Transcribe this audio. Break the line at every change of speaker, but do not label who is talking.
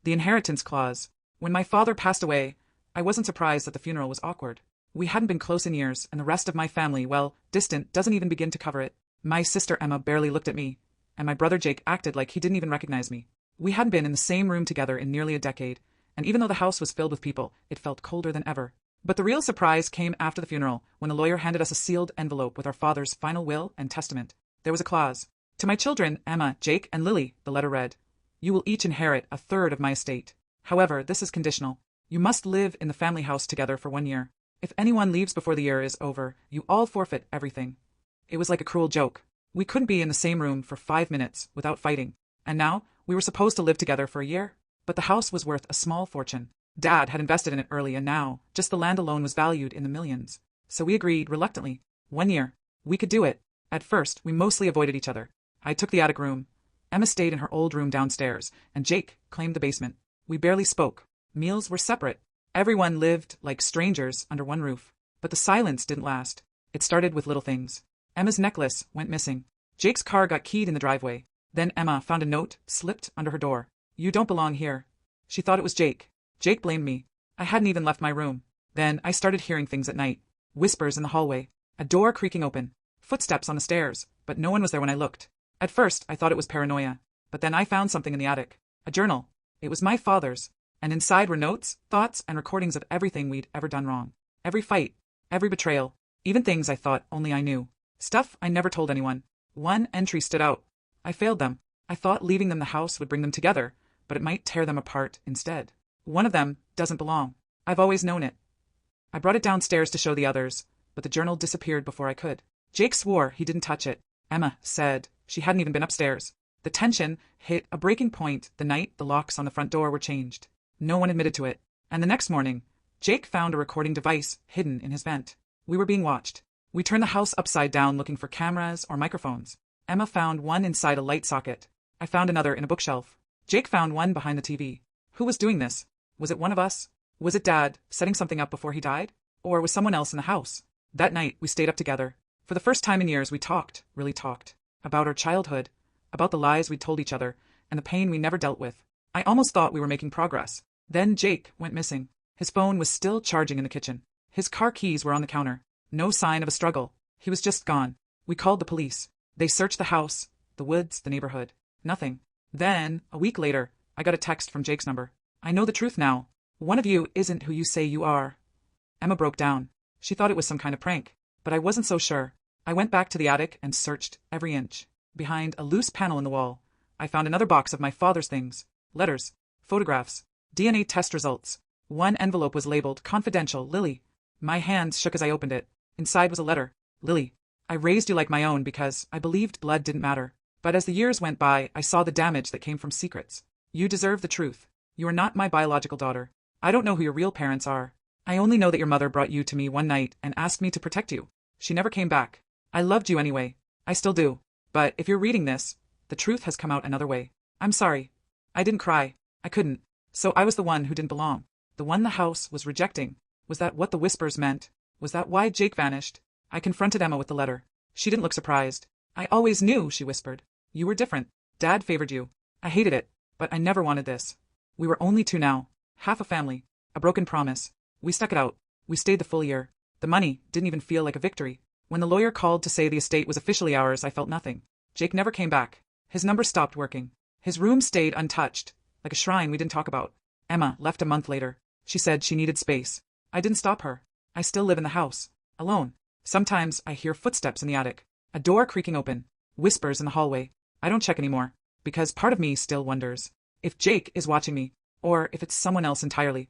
The inheritance clause. When my father passed away, I wasn't surprised that the funeral was awkward. We hadn't been close in years, and the rest of my family, well, distant, doesn't even begin to cover it. My sister Emma barely looked at me, and my brother Jake acted like he didn't even recognize me. We hadn't been in the same room together in nearly a decade, and even though the house was filled with people, it felt colder than ever. But the real surprise came after the funeral, when the lawyer handed us a sealed envelope with our father's final will and testament. There was a clause. To my children, Emma, Jake, and Lily, the letter read, you will each inherit a third of my estate. However, this is conditional. You must live in the family house together for 1 year. If anyone leaves before the year is over, you all forfeit everything. It was like a cruel joke. We couldn't be in the same room for 5 minutes without fighting. And now, we were supposed to live together for a year? But the house was worth a small fortune. Dad had invested in it early, and now, just the land alone was valued in the millions. So we agreed reluctantly. 1 year. We could do it. At first, we mostly avoided each other. I took the attic room. Emma stayed in her old room downstairs, and Jake claimed the basement. We barely spoke. Meals were separate. Everyone lived like strangers under one roof. But the silence didn't last. It started with little things. Emma's necklace went missing. Jake's car got keyed in the driveway. Then Emma found a note slipped under her door. You don't belong here. She thought it was Jake. Jake blamed me. I hadn't even left my room. Then I started hearing things at night. Whispers in the hallway. A door creaking open. Footsteps on the stairs, but no one was there when I looked. At first, I thought it was paranoia. But then I found something in the attic. A journal. It was my father's. And inside were notes, thoughts, and recordings of everything we'd ever done wrong. Every fight. Every betrayal. Even things I thought only I knew. Stuff I never told anyone. One entry stood out. I failed them. I thought leaving them the house would bring them together, but it might tear them apart instead. One of them doesn't belong. I've always known it. I brought it downstairs to show the others, but the journal disappeared before I could. Jake swore he didn't touch it. Emma said she hadn't even been upstairs. The tension hit a breaking point the night the locks on the front door were changed. No one admitted to it. And the next morning, Jake found a recording device hidden in his vent. We were being watched. We turned the house upside down looking for cameras or microphones. Emma found one inside a light socket. I found another in a bookshelf. Jake found one behind the TV. Who was doing this? Was it one of us? Was it Dad setting something up before he died? Or was someone else in the house? That night, we stayed up together. For the first time in years, we talked, really talked. About our childhood. About the lies we'd told each other, and the pain we never dealt with. I almost thought we were making progress. Then Jake went missing. His phone was still charging in the kitchen. His car keys were on the counter. No sign of a struggle. He was just gone. We called the police. They searched the house, the woods, the neighborhood. Nothing. Then, a week later, I got a text from Jake's number. I know the truth now. One of you isn't who you say you are. Emma broke down. She thought it was some kind of prank. But I wasn't so sure. I went back to the attic and searched every inch. Behind a loose panel in the wall, I found another box of my father's things. Letters. Photographs. DNA test results. One envelope was labeled Confidential, Lily. My hands shook as I opened it. Inside was a letter. Lily, I raised you like my own because I believed blood didn't matter. But as the years went by, I saw the damage that came from secrets. You deserve the truth. You are not my biological daughter. I don't know who your real parents are. I only know that your mother brought you to me one night and asked me to protect you. She never came back. I loved you anyway. I still do. But if you're reading this, the truth has come out another way. I'm sorry. I didn't cry. I couldn't. So I was the one who didn't belong. The one the house was rejecting. Was that what the whispers meant? Was that why Jake vanished? I confronted Emma with the letter. She didn't look surprised. I always knew, she whispered. You were different. Dad favored you. I hated it, but I never wanted this. We were only two now. Half a family. A broken promise. We stuck it out. We stayed the full year. The money didn't even feel like a victory. When the lawyer called to say the estate was officially ours, I felt nothing. Jake never came back. His number stopped working. His room stayed untouched, like a shrine we didn't talk about. Emma left a month later. She said she needed space. I didn't stop her. I still live in the house. Alone. Sometimes I hear footsteps in the attic. A door creaking open. Whispers in the hallway. I don't check anymore. Because part of me still wonders. If Jake is watching me. Or if it's someone else entirely.